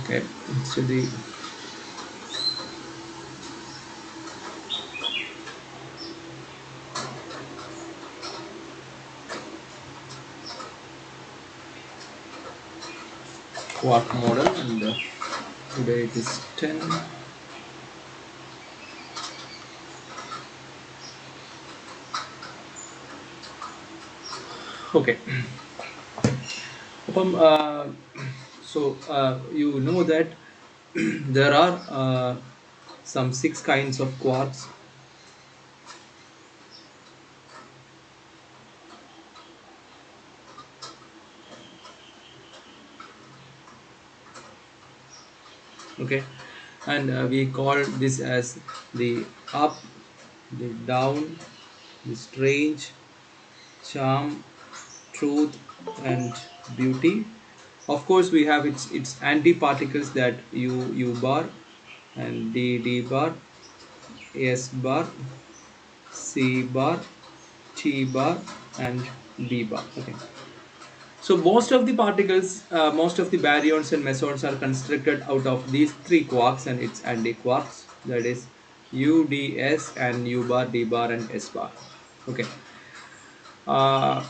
Okay, so the quark model, and today it is 10. Okay. അപ്പം, so you know that there are some 6 kinds of quarks. Okay, and we call this as the up, the down, the strange, charm, truth, and beauty. Of course, we have its antiparticles, that u bar and d bar, s bar, c bar, t bar, and b bar. Okay. So most of the particles, most of the baryons and mesons are constructed out of these 3 quarks and its antiquarks, that is U, D, S, and U bar, D bar, and S bar. Okay. Uh,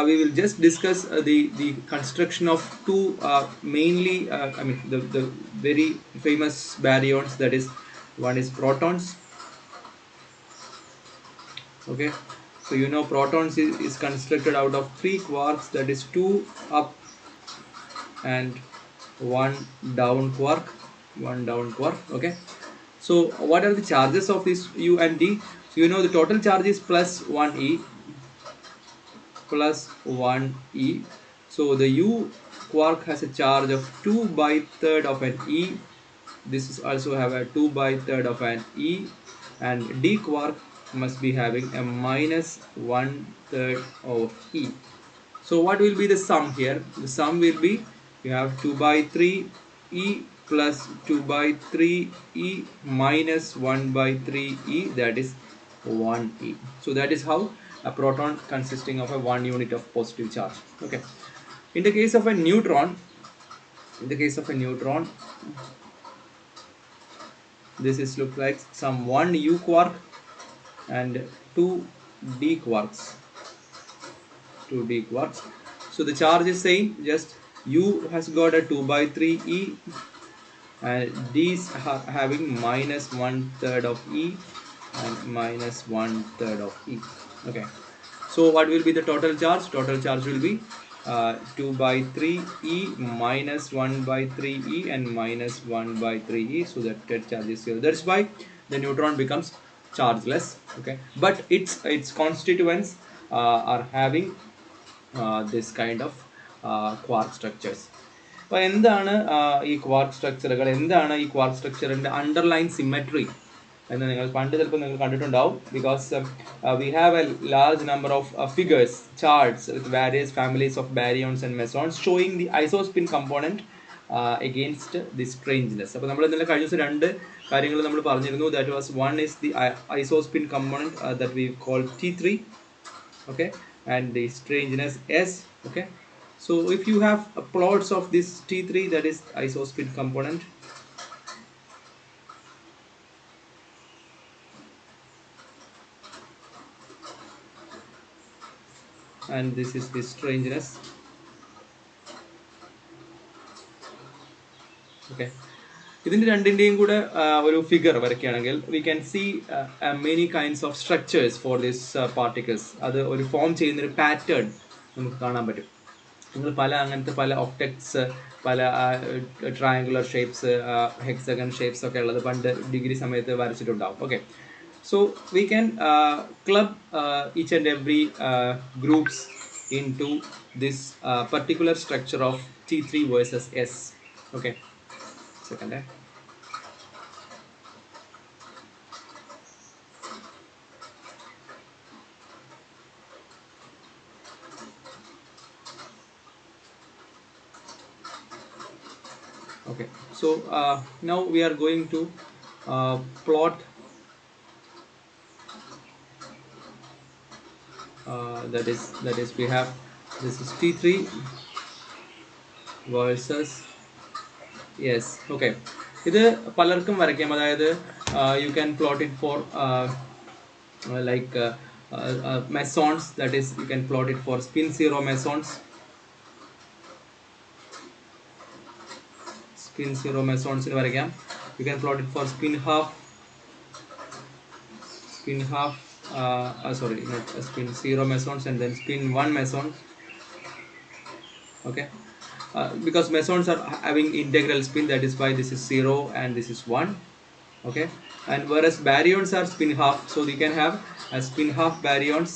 we will just discuss the construction of two mainly, the very famous baryons, that is, one is protons. Okay, so you know protons is constructed out of 3 quarks, that is 2 up and one down quark. Okay, so what are the charges of this U and D? So you know the total charge is plus 1 e. So the U quark has a charge of 2 by third of an e. This is also have a 2 by third of an e, and D quark must be having a minus 1/3 of e. So what will be the sum here? The sum will be, you have 2 by 3 e plus 2 by 3 e minus 1 by 3 e, that is 1 e. So that is how a proton consisting of a 1 unit of positive charge. Okay. In the case of a neutron, this is look like some 1 u quark and 2 d quarks. So the charge is saying just u has got a 2 by 3 e, and these are having minus 1/3 of e and minus 1/3 of e. Okay, so what will be the total charge? Total charge will be 2 by 3 e minus 1 by 3 e and minus 1 by 3 e. So that charge is 0. That's why the neutron becomes chargeless. Okay, but its constituents are having this kind of quark structures. അപ്പോൾ എന്താണ് ഈ quark സ്ട്രക്ചറുകൾ, എന്താണ് ഈ quark സ്ട്രക്ചറിൻ്റെ underline symmetry എന്ന് നിങ്ങൾ പണ്ട് ചിലപ്പോൾ നിങ്ങൾ കണ്ടിട്ടുണ്ടാവും. Because we have a large number of figures, charts with various families of baryons and mesons showing the isospin component against the strangeness. അപ്പോൾ നമ്മൾ ഇന്നലെ കഴിഞ്ഞ ദിവസം 2 കാര്യങ്ങൾ നമ്മൾ പറഞ്ഞിരുന്നു. That was one is the isospin component that we call T3. Okay, and the strangeness S. Okay, so if you have plots of this T3, that is isospin component, and this is the strangeness. Okay, ഇതിൻ്റെ രണ്ടിൻ്റെയും കൂടെ ഒരു figure വരയ്ക്കുകയാണെങ്കിൽ we can see many kinds of structures for this particles. അത് ഒരു form ചെയ്യുന്നൊരു pattern നമുക്ക് കാണാൻ പറ്റും. നിങ്ങൾ അങ്ങനത്തെ പല ഒക്ടക്ട്സ്, പല ട്രയാങ്കുലർ ഷേപ്സ്, ഹെക്സഗൺ ഷേപ്സ് ഒക്കെ ഉള്ളത് പണ്ട് ഡിഗ്രി സമയത്ത് വരച്ചിട്ടുണ്ടാവും. Okay, so we can club each and every groups into this particular structure of T3 versus S. Okay, second. Okay, so now we are going to plot that is we have, this is T3 versus Yes, okay. ഇത് പലർക്കും വരയ്ക്കാം. അതായത് you can plot it for like mesons, that is you can plot it for spin zero mesons. Spin zero mesons ന് വരയ്ക്കാം. You can plot it for spin half, sorry, not spin zero mesons, and then spin one meson. Okay, because mesons are having integral spin, that is why this is 0 and this is 1. Okay, and whereas baryons are spin half, so we can have a spin half baryons,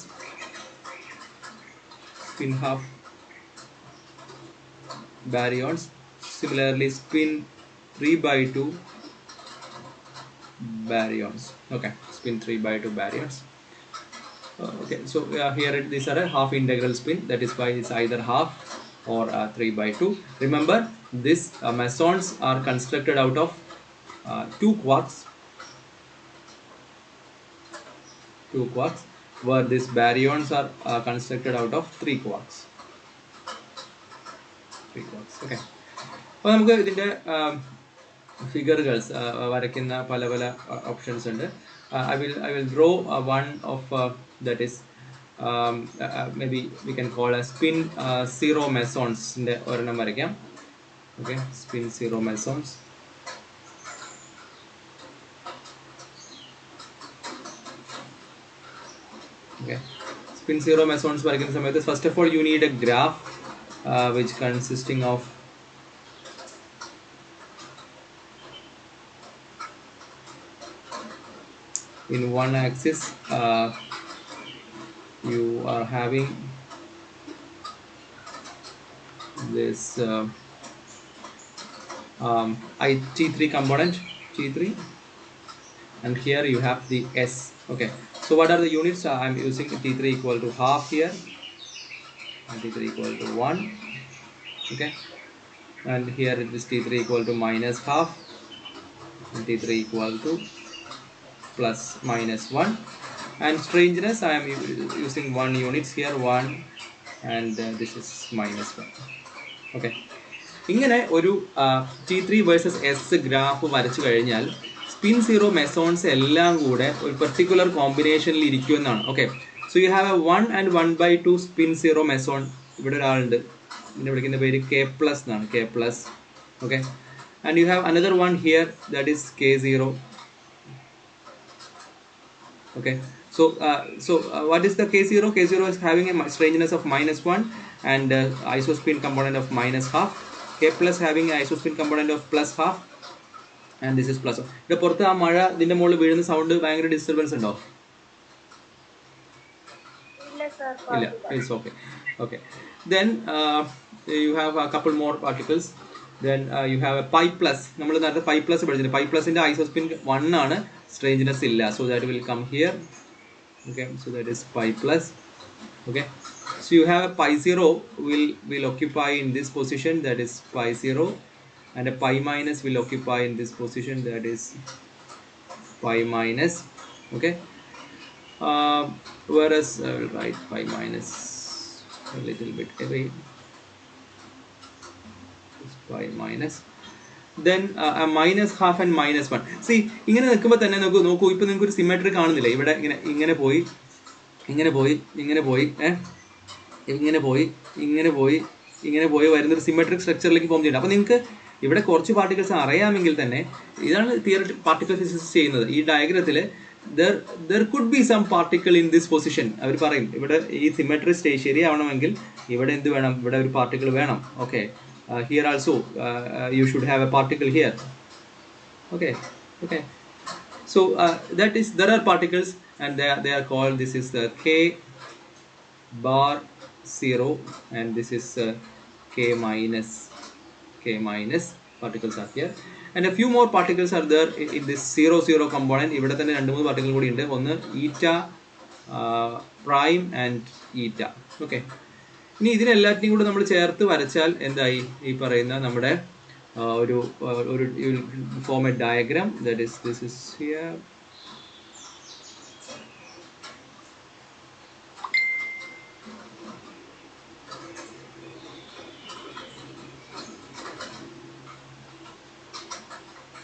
spin half baryons. Similarly, spin 3 by 2 baryons. Okay, spin 3 by 2 baryons. Okay, so here these are a half integral spin, that is why it's either half or 3 by 2. Remember, these mesons are constructed out of 2 quarks, where these baryons are constructed out of 3 quarks. Okay, അപ്പോൾ നമുക്ക് ഇതിൻ്റെ ഫിഗറുകൾസ് വരയ്ക്കുന്ന പല പല options ഉണ്ട്. I will draw one of that is maybe we can call a spin zero mesons ന്റെ ഒരെണ്ണം വരയ്ക്കാം. Okay, spin zero mesons. Okay, spin zero mesons വരയ്ക്കുന്ന സമയത്ത് first of all you need a graph which consisting of in one axis you are having this T3 component, T3, and here you have the S. Okay, so what are the units? I am using T3 equal to half here, and T3 equal to 1. Okay, and here it is T3 equal to minus half, and T3 equal to plus minus 1. And strangeness, I am using 1 units here, 1, and this is minus 1. Okay, ഇങ്ങനെ ഒരു T3 versus S graph വരച്ചു കഴിഞ്ഞാൽ spin zero mesons എല്ലാം കൂടെ ഒരു particular കോമ്പിനേഷനിൽ ഇരിക്കുമെന്നാണ്. Okay, so you have a 1 and 1/2 spin zero meson. ഇവിടെ ഒരാളുണ്ട്, ഇതിനെ വിളിക്കുന്ന പേര് K പ്ലസ് എന്നാണ്, K plus. Okay, and you have another one here, that is K0. Okay, so what is the K0? K0 is having a strangeness of minus 1 and isospin component of minus half. K plus having an isospin component of plus half, and this is plus. ഇവിടെ പുറത്ത് ആ മഴ ഇതിന്റെ മുകളിൽ വീഴുന്ന sound ഭയങ്കര disturbance ഉണ്ടോ? ഇല്ല, it's okay. Okay, then you have a couple more particles. Then you have a pi plus. നമ്മൾ നേരത്തെ pi plus പഠിച്ചിട്ടുണ്ട്. pi plus ന്റെ isospin 1 ആണ്, strangeness illa, so that will come here. Okay, so that is pi plus. Okay, so you have a pi 0 will occupy in this position, that is pi 0, and a pi minus will occupy in this position, that is pi minus. Okay, whereas I will write pi minus a little bit away, pi minus. Then minus half and minus 1. See, ഇങ്ങനെ നിൽക്കുമ്പോൾ തന്നെ നോക്കൂ, ഇപ്പോൾ നിങ്ങൾക്ക് ഒരു symmetry കാണുന്നില്ല. ഇവിടെ ഇങ്ങനെ പോയി ഇങ്ങനെ പോയി വരുന്നൊരു സിമെട്രിക് സ്ട്രക്ചറിലേക്ക് ഫോം ചെയ്യുന്നത്. അപ്പോൾ നിങ്ങൾക്ക് ഇവിടെ കുറച്ച് പാർട്ടിക്കിൾസ് അറിയാമെങ്കിൽ തന്നെ, ഇതാണ് തിയററ്റിക്കൽ പാർട്ടിക്കിൾ ഫിസിക്സ് ചെയ്യുന്നത്. ഈ ഡയഗ്രത്തിൽ there could be some particle in this position. അവർ പറയും ഇവിടെ ഈ സിമെട്രി ശരിയാവണമെങ്കിൽ ഇവിടെ എന്ത് വേണം, ഇവിടെ ഒരു പാർട്ടിക്കിൾ വേണം. Okay, here also you should have a particle here. Okay, so that is, there are particles and they are called, this is the K bar 0 and this is K minus particles are here, and a few more particles are there in this 0 component. ഇവിടെ തന്നെ 2-3 particle കൂടി ഉണ്ട്, ഒന്ന് eta prime and eta. Okay, ഇനി ഇതിനെല്ലാറ്റിനും കൂടെ നമ്മൾ ചേർത്ത് വരച്ചാൽ എന്തായി, ഈ പറയുന്ന നമ്മുടെ ഒരു form A diagram, that is this is here.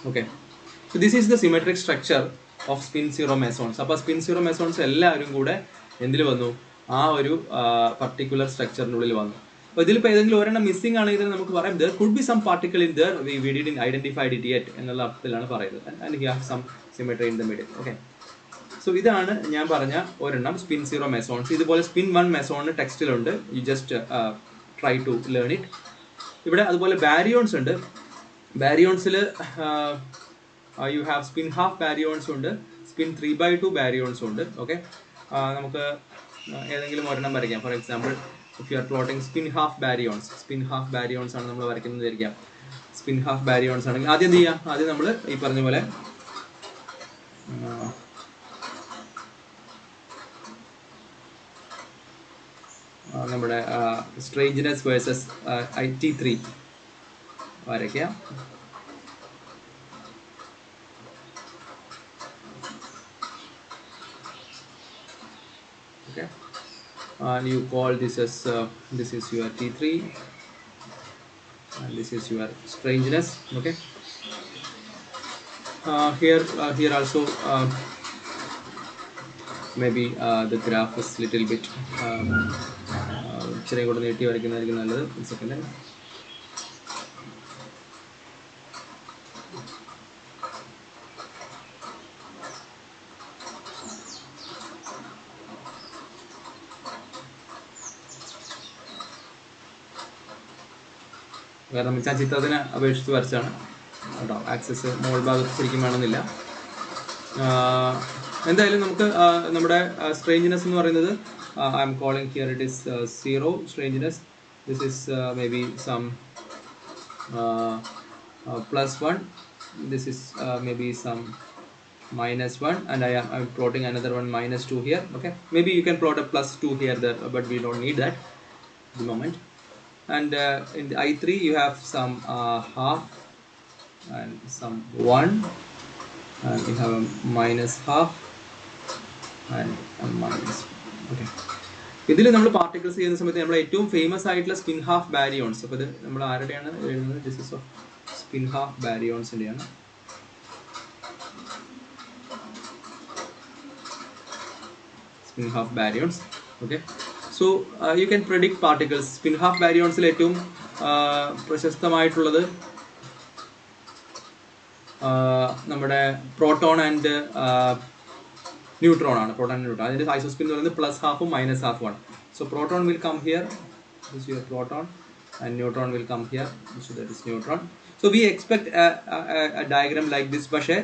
Okay, so this is the symmetric structure of spin zero mesons. അപ്പോൾ സ്പിൻ സീറോ മെസോൺസ് എല്ലാവരും കൂടെ എന്തിൽ വന്നു? ആ ഒരു പർട്ടിക്കുലർ സ്ട്രക്ചറിനുള്ളിൽ വന്നു. അപ്പോൾ ഇതിലിപ്പോൾ ഏതെങ്കിലും ഒരെണ്ണം മിസ്സിംഗ് ആണെങ്കിൽ നമുക്ക് പറയാം there could be some particle in there we didn't identified it yet എന്നുള്ള അർത്ഥത്തിലാണ് പറയുന്നത്. And he have some symmetry in the middle. Okay, so ഇതാണ് ഞാൻ പറഞ്ഞ ഒരെണ്ണം സ്പിൻ സീറോ മെസോൺസ്. ഇതുപോലെ സ്പിൻ വൺ മെസോൺ ടെക്സ്റ്റിലുണ്ട്. You just try to learn it. ഇവിടെ അതുപോലെ ബാരിയോൺസ് ഉണ്ട്. ബാരിയോൺസിൽ you have spin half baryons ഉണ്ട്, സ്പിൻ 3/2 ബാരിയോൺസും ഉണ്ട്. ഓക്കെ, നമുക്ക് ഏതെങ്കിലും ഒരെണ്ണം വരയ്ക്കാം. For example if you are plotting spin half baryons ആണ് നമ്മൾ വരയ്ക്കുന്നത് വിചാരിക്കാം. സ്പിൻ ഹാഫ് ബാരിയോൺസ് ആണെങ്കിൽ ആദ്യം എന്ത് ചെയ്യാം? ആദ്യം നമ്മൾ ഈ പറഞ്ഞ പോലെ നമ്മുടെ സ്ട്രേഞ്ച്നെസ് വേഴ്സസ് IT3 വരയ്ക്കാം. Okay, and you call this as this is your T3 and this is your strangeness. Okay, here also maybe the graph is little bit ചെറിയ കൂടെ നീട്ടി വരയ്ക്കുന്നതായിരിക്കും നല്ലത്. സെക്കൻഡ്, കാരണം ഞാൻ ചിത്രത്തിനെ അപേക്ഷിച്ച് വരച്ചാണ് കേട്ടോ. ആക്സസ് മുകൾ ഭാഗത്ത് ശരിക്കും വേണമെന്നില്ല. എന്തായാലും നമുക്ക് നമ്മുടെ സ്ട്രേഞ്ച്നെസ് എന്ന് പറയുന്നത് I am calling here it is 0 strangeness. This is may be some +1. This is may be some -1 and I am plotting another one -2 here. Okay, maybe you can plot a +2 here there, but we don't need that at the moment. And in the I3 you have some half and some 1 and you have a -half and a minus. Okay, ഇതിൽ നമ്മൾ particles ചെയ്യുന്ന സമയത്ത് നമ്മൾ ഏറ്റവും famous ആയിട്ടുള്ള spin half baryons, അപ്പോൾ ഇത് നമ്മൾ ആരുടെയാണ് എഴുതുന്നത്? This is of spin half ബാരിയോൺസിൻ്റെയാണ്. Spin half baryons. Okay, so you can predict particles. Spin half ബാരിയോൺസിൽ ഏറ്റവും പ്രശസ്തമായിട്ടുള്ളത് നമ്മുടെ പ്രോട്ടോൺ ആൻഡ് ന്യൂട്രോൺ ആണ്. പ്രോട്ടോൺ ആൻഡ് ന്യൂട്രോൺ, അതിൻ്റെ ഐസോസ്പിൻ എന്ന് പറയുന്നത് +1/2 -1/2 ആണ്. So proton will come here, this your proton, and neutron will come here, that is neutron. So we expect diagram like this. പക്ഷേ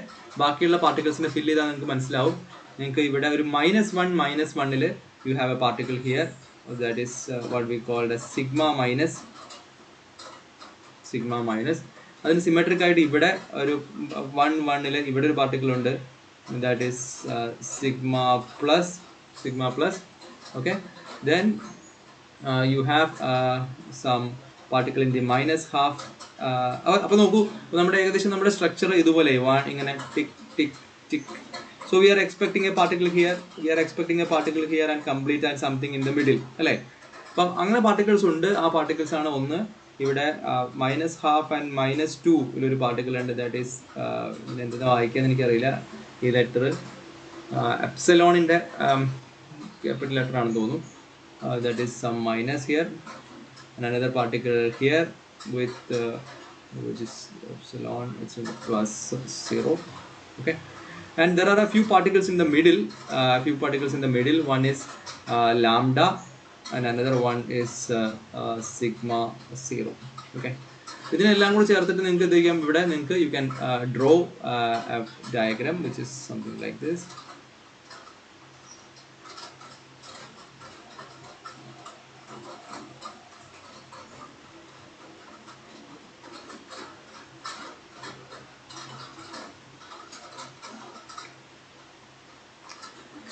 ബാക്കിയുള്ള പാർട്ടിക്കിൾസിനെ ഫില്ല് ചെയ്താൽ നിങ്ങൾക്ക് മനസ്സിലാവും. നിങ്ങൾക്ക് ഇവിടെ ഒരു -1 -1ൽ you have a particle here that is what we called as sigma minus. അതിന് സിമെട്രിക് ആയിട്ട് ഇവിടെ ഒരു 1 ഇവിടെ ഒരു പാർട്ടിക്കിൾ ഉണ്ട്, that is sigma plus. Okay, then you have some particle in the -half. അപ്പോൾ നോക്കൂ, നമ്മുടെ ഏകദേശം നമ്മുടെ സ്ട്രക്ചർ ഇതുപോലെ ഇങ്ങനെ ടിക് ടിക് ടിക്. So we are expecting a particle here, and complete and something in the middle, അല്ലേ? അപ്പം അങ്ങനെ പാർട്ടിക്കിൾസ് ഉണ്ട്. ആ പാർട്ടിക്കിൾസ് ആണ് ഒന്ന് ഇവിടെ -half and -2 ഒരു പാർട്ടിക്കിൾ ഉണ്ട്, ദാറ്റ് ഈസ് എന്താ വായിക്കാന്ന് എനിക്കറിയില്ല ഈ ലെറ്റർ. എപ്സിലോണിൻ്റെ ക്യാപിറ്റൽ ലെറ്റർ ആണെന്ന് തോന്നുന്നു. That is some minus here and another particle here with which is epsilon, it's +0. Okay, and there are a few particles in the middle. One is lambda and another one is sigma 0. Okay, ഇതിനെല്ലാം കൂടി ചേർത്തിട്ട് നിങ്ങൾക്ക് എന്ത് ചെയ്യാം? ഇവിടെ നിങ്ങൾക്ക് you can draw a diagram which is something like this.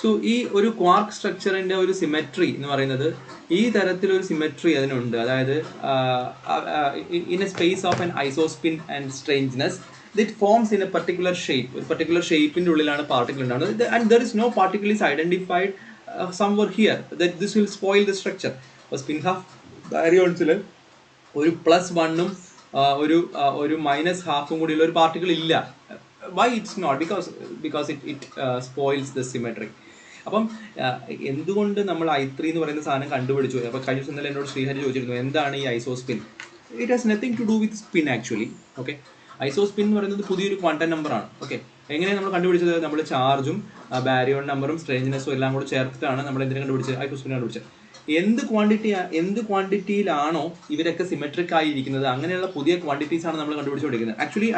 So ഈ ഒരു ക്വാർക്ക് സ്ട്രക്ചറിൻ്റെ ഒരു സിമെട്രി എന്ന് പറയുന്നത് ഈ തരത്തിലൊരു സിമെട്രി അതിനുണ്ട്. അതായത് in a space of an isospin and strangeness it forms in a particular shape. ഒരു പർട്ടിക്കുലർ ഷേപ്പിൻ്റെ ഉള്ളിലാണ് പാർട്ടിക്കിൾ ഉണ്ടാകുന്നത്. And there is no particle is identified somewhere here that this will spoil the structure. അപ്പോൾ spin half ബാരിയോൺസിൽ ഒരു +1ഉം ഒരു minus ഹാഫും കൂടിയുള്ള ഒരു പാർട്ടിക്കിൾ ഇല്ല. Why it's not? Because it spoils the symmetry. അപ്പം എന്തുകൊണ്ട് നമ്മൾ I3 എന്ന് പറയുന്ന സാധനം കണ്ടുപിടിച്ചു? അപ്പോൾ കഴിഞ്ഞ ദിവസം ഇന്നലെ എന്നോട് ശ്രീഹരി ചോദിച്ചിരുന്നു എന്താണ് ഈ isospin. It has nothing to do with spin actually. Okay, isospin എന്ന് പറയുന്നത് പുതിയൊരു ക്വാണ്ടം നമ്പറാണ്. ഓക്കെ, എങ്ങനെയാണ് നമ്മൾ കണ്ടുപിടിച്ചത്? നമ്മൾ ചാർജും ബാരിയോൺ നമ്പറും സ്ട്രേഞ്ച്നെസ്സും എല്ലാം കൂടെ ചേർത്തിട്ടാണ് നമ്മൾ എന്തിനെ കണ്ടുപിടിച്ചത്? ഐസോസ്പിൻ കണ്ടുപിടിച്ചത്. എന്ത് ക്വാണ്ടിറ്റിയിലാണോ ഇവരൊക്കെ സിമെട്രിക് ആയിരിക്കുന്നത്, അങ്ങനെയുള്ള പുതിയ ക്വാണ്ടിറ്റീസ് ആണ് നമ്മൾ കണ്ടുപിടിച്ചുകൊണ്ടിരിക്കുന്നത്. Actually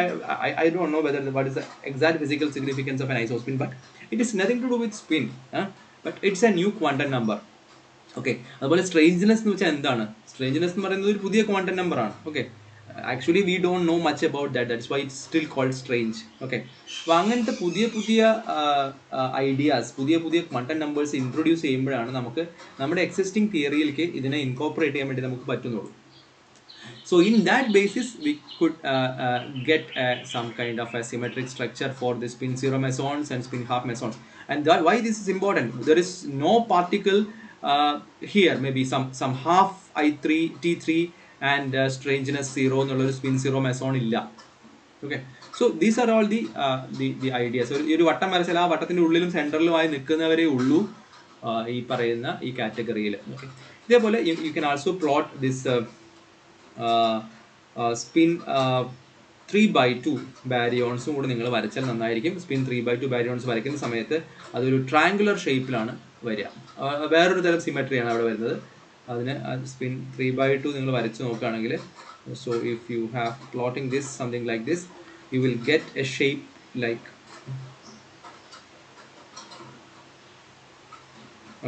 I don't know whether what is the exact physical significance of an isospin, but it is nothing to do with spin, but it's a new quantum number. Okay, അതുപോലെ strangeness എന്ന് വെച്ചാൽ എന്താണ്? സ്ട്രേഞ്ച്നെസ് എന്ന് പറയുന്നത് ഒരു പുതിയ ക്വാണ്ടം നമ്പറാണ്. Okay, actually we don't know much about that's why it's still called strange. Okay, അപ്പോൾ അങ്ങനത്തെ പുതിയ ഐഡിയാസ്, പുതിയ ക്വാണ്ടം നമ്പേഴ്സ് ഇൻട്രൊഡ്യൂസ് ചെയ്യുമ്പോഴാണ് നമുക്ക് നമ്മുടെ എക്സിസ്റ്റിംഗ് തിയറിയിലേക്ക് ഇതിനെ ഇൻകോർപ്പറേറ്റ് ചെയ്യാൻ വേണ്ടി നമുക്ക് പറ്റുന്നുള്ളൂ. So in that basis we could get some kind of a symmetric structure for the spin zero mesons and spin half mesons. And that why this is important, there is no particle here, maybe some half I3 T3 and strangeness zero ennulla spin zero meson illa. Okay, so these are all the ideas. So ഈ ഒരു വട്ടം വരച്ചാൽ ആ വട്ടത്തിന്റെ ഉള്ളിലും സെന്ററിലുമായി നിൽക്കുന്നവരേ ഉള്ളൂ ഈ പറയുന്ന ഈ കാറ്റഗറിയിൽ. ഓക്കെ, ഇതേപോലെ you can also plot this spin 3/2 ബാരിയോൺസും കൂടെ നിങ്ങൾ വരച്ചാൽ നന്നായിരിക്കും. സ്പിൻ 3/2 ബാരിയോൺസ് വരയ്ക്കുന്ന സമയത്ത് അതൊരു ട്രയാങ്കുലർ ഷേപ്പിലാണ് വരിക. വേറൊരു തരം സിമെട്രിയാണ് അവിടെ വരുന്നത്. അതിന് സ്പിൻ 3/2 നിങ്ങൾ വരച്ച് നോക്കുകയാണെങ്കിൽ, so if you have plotting this something like this, you will get a shape like,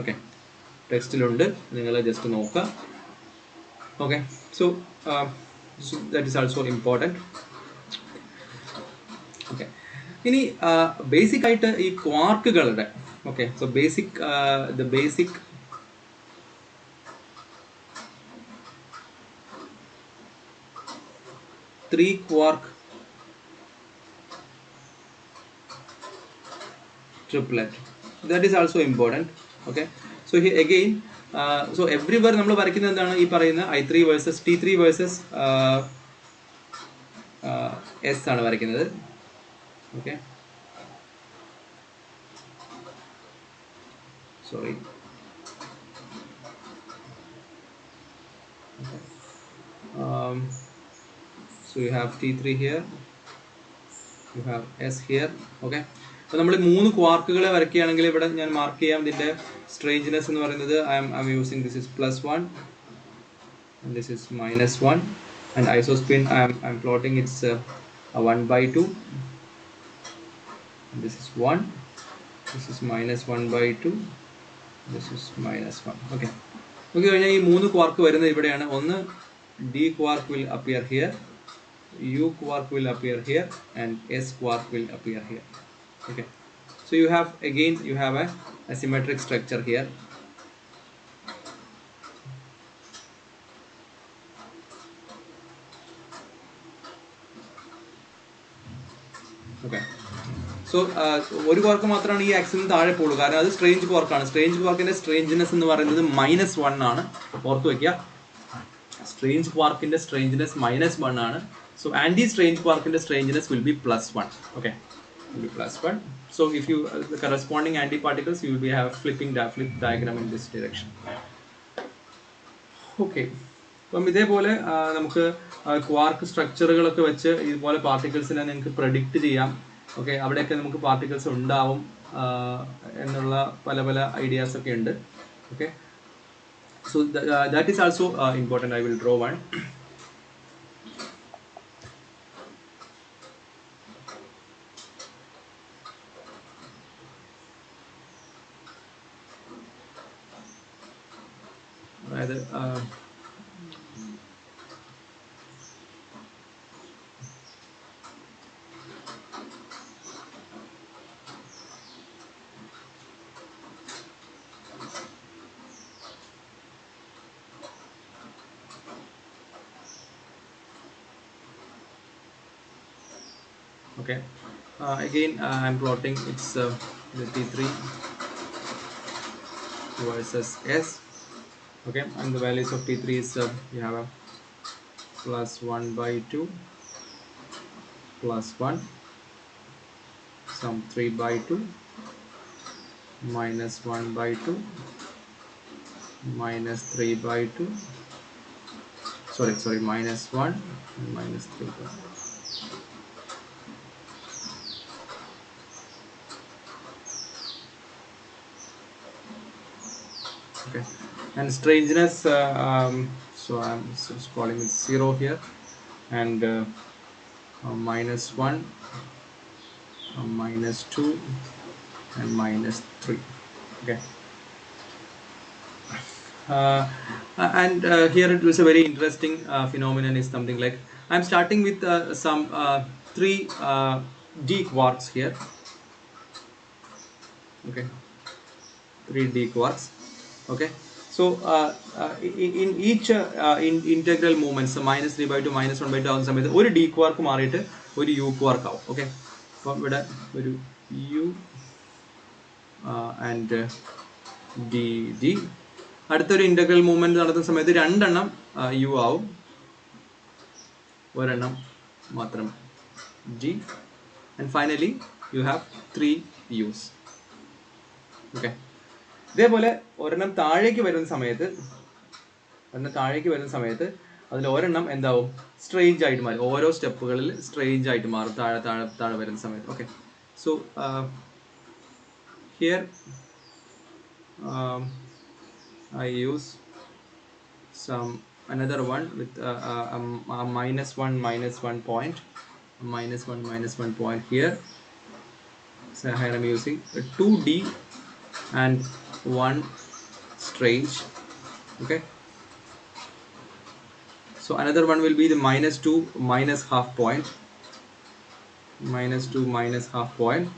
okay, ടെക്സ്റ്റിലുണ്ട്, നിങ്ങൾ ജസ്റ്റ് നോക്കുക. Okay, so that is also important. Okay, ഇനി ബേസിക് ആയിട്ട് ഈ ക്വാർക്കുകളുടെ, okay, so basic the basic three quark triplet, that is also important. Okay, so here again so everywhere നമ്മൾ വരയ്ക്കുന്നത് എന്താണ്? ഈ പറയുന്ന I3 versus T3 versus S ആണ് വരയ്ക്കുന്നത്. Okay, sorry, so you have T3 here, you have S here. Okay, അപ്പോൾ നമ്മൾ 3 ക്വാർക്കുകളെ വരയ്ക്കുകയാണെങ്കിൽ ഇവിടെ ഞാൻ മാർക്ക് ചെയ്യാം. ഇതിൻ്റെ സ്ട്രേഞ്ച്നെസ് എന്ന് പറയുന്നത് I M using this is +1 and this is -1, and isospin I am plotting it's 1/2, and this is 1, this is -1/2, this is -1. Okay, okay, കഴിഞ്ഞാൽ ഈ 3 ക്വാർക്ക് വരുന്നത് ഇവിടെയാണ്. ഒന്ന് D quark will appear here, U quark will appear here, and S quark will appear here. Okay, so you have a symmetric structure here. Okay, so ഒരു quark മാത്രമാണ് ഈ ആക്സിന് താഴെ പോകുള്ളൂ, കാരണം അത് സ്ട്രേഞ്ച് ക്വാർക്കാണ്. സ്ട്രേഞ്ച് ക്വാർക്കിന്റെ സ്ട്രേഞ്ച്നെസ് എന്ന് പറയുന്നത് -1 ആണ്. ഓർത്ത് വയ്ക്കുക, സ്ട്രേഞ്ച് ക്വാർക്കിന്റെ സ്ട്രേഞ്ച്നെസ് -1 ആണ്. So anti strange quarkന്റെ strangeness will be +1. Okay, will be +1. So if you the corresponding antiparticles, you will be have flip diagram in this direction. Okay, അപ്പം ഇതേപോലെ നമുക്ക് ക്വാർക്ക് സ്ട്രക്ചറുകളൊക്കെ വെച്ച് ഇതുപോലെ പാർട്ടിക്കിൾസിനെ നിങ്ങൾക്ക് പ്രഡിക്റ്റ് ചെയ്യാം. ഓക്കെ, അവിടെയൊക്കെ നമുക്ക് പാർട്ടിക്കിൾസ് ഉണ്ടാവും എന്നുള്ള പല ഐഡിയാസ് ഒക്കെ ഉണ്ട്. Okay, so that is also important. I will draw one. അതായത് okay, again I am plotting it's the T3 versus S. Okay, and the values of T3 is you have a plus 1 by 2 plus 1 sum 3 by 2 minus 1 by 2 minus 3 by 2 minus 1 and minus 3 by 2. Okay, and strangeness, so I'm just calling it 0 here, and minus 1, minus 2 and minus 3. Okay, and here it was a very interesting phenomenon is something like I'm starting with some 3 d quarks here. Okay, 3 d quarks. Okay, so in each in integral movements, so minus 3 by 2 minus 1 by 2 ആവുന്ന സമയത്ത് ഒരു d quark മാറിയിട്ട് ഒരു u quark ആവും. Okay, അപ്പോൾ ഇവിടെ ഒരു u and d. അടുത്തൊരു ഇന്റഗ്രൽ മൂവ്മെന്റ് നടത്തുന്ന സമയത്ത് 2 എണ്ണം u ആവും, ഒരെണ്ണം മാത്രം d, and finally you have 3 u's. Okay, ഇതേപോലെ ഒരെണ്ണം താഴേക്ക് വരുന്ന സമയത്ത് അതിൽ ഒരെണ്ണം എന്താവും, സ്ട്രേഞ്ച് ആയിട്ട് മാറും. ഓരോ സ്റ്റെപ്പുകളിൽ സ്ട്രേഞ്ച് ആയിട്ട് മാറും താഴെ വരുന്ന സമയത്ത്. Okay, so here I use another one with a minus 1 point, minus 1 point here. So here I'm using a 2d and 1 strange. Okay, so another one will be the minus 2 minus half point,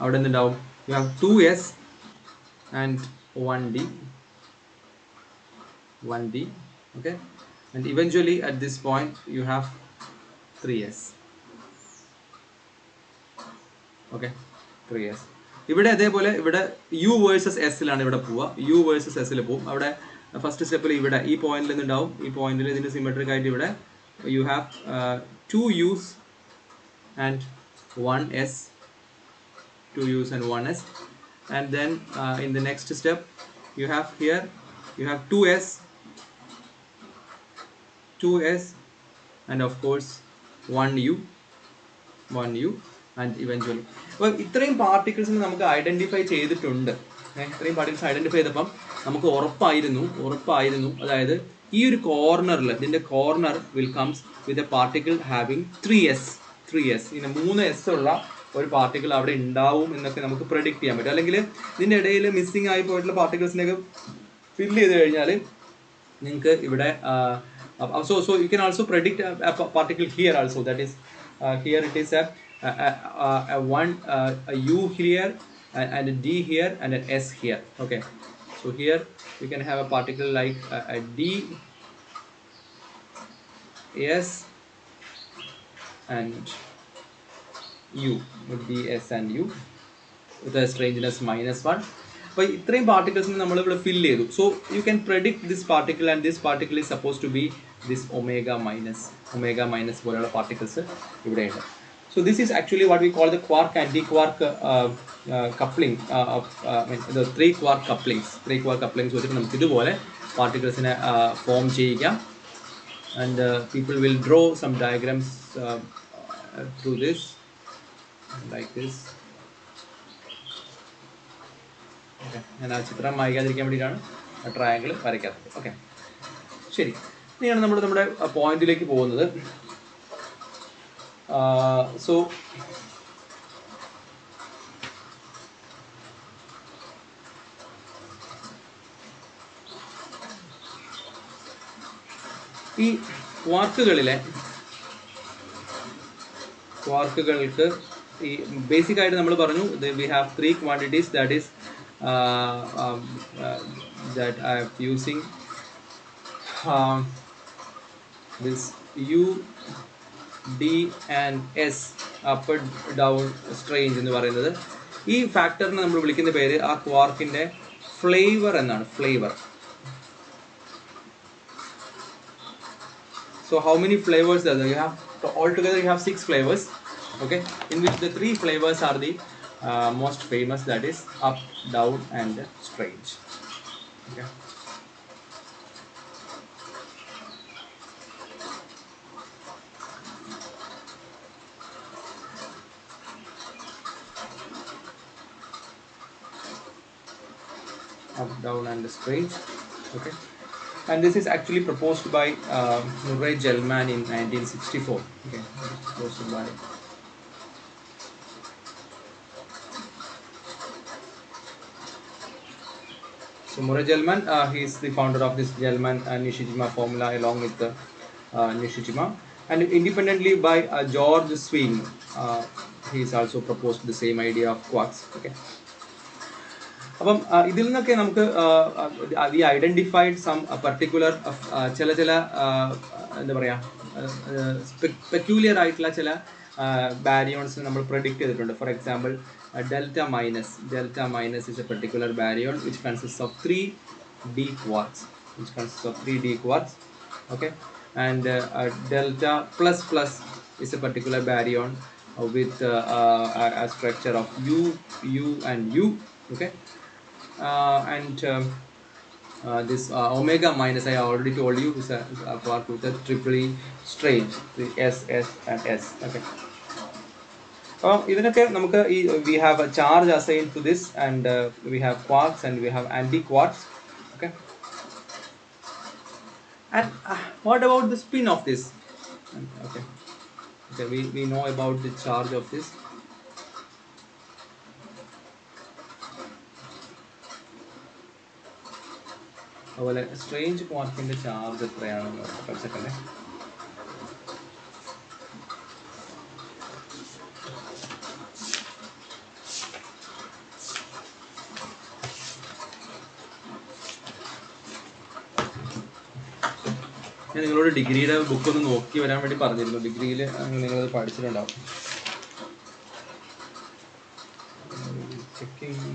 അവിടെ നിന്നുണ്ടാവും you have 2s and 1d. Okay, and eventually at this point you have 3s. Okay, 3s. ഇവിടെ അതേപോലെ ഇവിടെ u versus s ലാണ് ഇവിടെ പോവുക. u versus s ൽ പോവും. അവിടെ ഫസ്റ്റ് സ്റ്റെപ്പിൽ ഇവിടെ ഈ പോയിന്റിൽ നിന്നുണ്ടാവും, ഈ പോയിന്റിൽ ഇതിന് സിമെട്രിക് ആയിട്ട് ഇവിടെ you have 2 u's and 1s, 2 u's and 1s, and then in the next step you have here you have 2s and of course 1u and eventually. അപ്പോൾ ഇത്രയും പാർട്ടിക്കിൾസിന് നമുക്ക് ഐഡന്റിഫൈ ചെയ്തിട്ടുണ്ട്. ഇത്രയും പാർട്ടിക്കിൾസ് ഐഡന്റിഫൈ ചെയ്തപ്പം നമുക്ക് ഉറപ്പായിരുന്നു അതായത് ഈ ഒരു കോർണറിൽ, ഇതിന്റെ corner will comes with a particle having 3s, ഇങ്ങനെ 3s ഉള്ള ഒരു പാർട്ടിക്കിൾ അവിടെ ഉണ്ടാവും എന്നൊക്കെ നമുക്ക് പ്രെഡിക്റ്റ് ചെയ്യാൻ പറ്റും. അല്ലെങ്കിൽ ഇതിന്റെ ഇടയിൽ മിസ്സിംഗ് ആയി പോയിട്ടുള്ള പാർട്ടിക്കിൾസിനെയൊക്കെ ഫില്ല് ചെയ്ത് കഴിഞ്ഞാൽ നിങ്ങൾക്ക് ഇവിടെ so you can also predict a particle here also, that is here it is a u here and a d here and an s here. Okay, so here you can have a particle like a d, s and u, d, s and u with a strangeness minus 1. അപ്പോൾ ഇത്രയും പാർട്ടിക്കിൾസിന് നമ്മളിവിടെ ഫില്ല് ചെയ്തു. So you can predict this particle and this particle is suppose to be this omega minus പോലെയുള്ള particles ഇവിടെയുണ്ട്. So this is actually what we call the quark anti quark coupling, the 3 quark couplings വെച്ചിട്ട് നമുക്ക് ഇതുപോലെ പാർട്ടിക്കിൾസിനെ form ചെയ്യിക്കാം. And people will draw some diagrams through this like this. Okay, ഞാൻ ആ ചിത്രം വായിക്കാതിരിക്കാൻ വേണ്ടിയിട്ടാണ് ട്രയാങ്കിൾ വരയ്ക്കാത്തത്. ഓക്കെ, ശരി, ഇനിയാണ് നമ്മുടെ പോയിന്റിലേക്ക് പോകുന്നത്. സോ ഈ ക്വാർക്കുകൾക്ക് ഈ ബേസിക് ആയിട്ട് നമ്മൾ പറഞ്ഞു we have 3 quantities, that is that I am using this u, d and s, up and down strange എന്ന് പറയുന്നത്. ഈ ഫാക്ടറിനെ നമ്മൾ വിളിക്കുന്ന പേര് ആ ക്വാർക്കിന്റെ ഫ്ലേവർ എന്നാണ്. Flavour. So So how many flavors are there? You have altogether you have 6 flavors, okay, in which the 3 flavors are the most famous, that is up, down, and strange. Okay. Up, down, and strange. Okay. And this is actually proposed by Murray Gell-Mann in 1964. Okay, proposed by. So Murray Gell-Mann, he is the founder of this Gell-Mann-Nishijima formula along with Nishijima, and independently by George Swing. He is also proposed the same idea of quarks. Okay. അപ്പം ഇതിൽ നിന്നൊക്കെ നമുക്ക് V identified some particular ചില എന്താ പറയുക peculiar ആയിട്ടുള്ള ചില baryons നമ്മൾ പ്രഡിക്റ്റ് ചെയ്തിട്ടുണ്ട്. For example delta minus is A particular baryon which consist of 3D quarks, okay, and delta plus is a particular baryon with a structure of U and U, okay. And this omega minus, I already told you, is a quark with a triple strange, the S and S. Okay. ഇതിനൊക്കെ നമുക്ക് we have a charge assigned to this, and we have quarks and we have anti-quarks. Okay. And what about the spin of this? Okay. Okay, we know about the charge of this. അതുപോലെ strange ക്വാർക്കിന്റെ charge എത്രയാണെന്ന് പഠിച്ചിട്ടല്ലേ. ഞാൻ നിങ്ങളോട് ഡിഗ്രിയുടെ book ഒന്ന് നോക്കി വരാൻ വേണ്ടി പറഞ്ഞിരുന്നു. ഡിഗ്രിയിൽ നിങ്ങളത് പഠിച്ചിട്ടുണ്ടാവും. ചെക്കിങ്.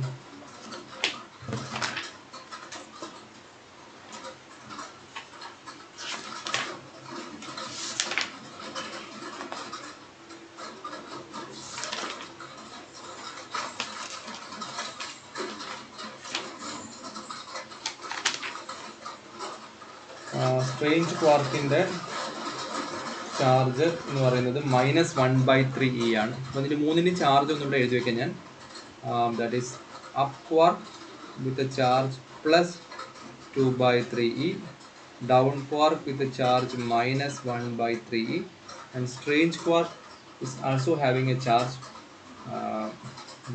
സ്ട്രേഞ്ച് ക്വാർക്കിൻ്റെ ചാർജ് എന്ന് പറയുന്നത് -1/3e ആണ്. അപ്പോൾ അതിൻ്റെ മൂന്നിൻ്റെ ചാർജ് ഒന്നും ഇവിടെ എഴുതി വയ്ക്കാൻ ഞാൻ. That is up quark with a charge +2/3e, down quark with a charge -1/3e, and strange quark is also having a charge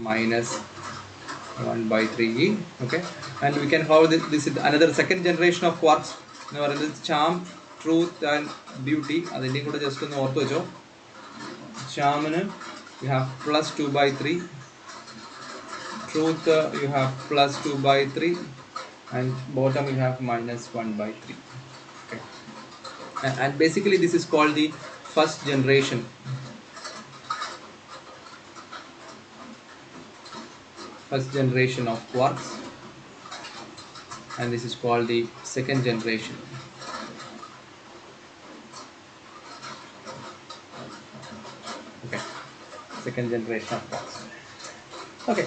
-1/3e. Okay, and we can have this is another second generation of quarks എന്ന് പറയുന്നത് charm, truth and beauty. അതിൻ്റെയും കൂടെ just ഒന്ന് ഓർത്ത് വെച്ചോ. ചാമിന് you have +2/3, truth you have +2/3, and bottom you have -1/3. Okay, and basically this is called the first generation. Of quarks, and this is called the second generation. Okay, second generation of quarks. Okay,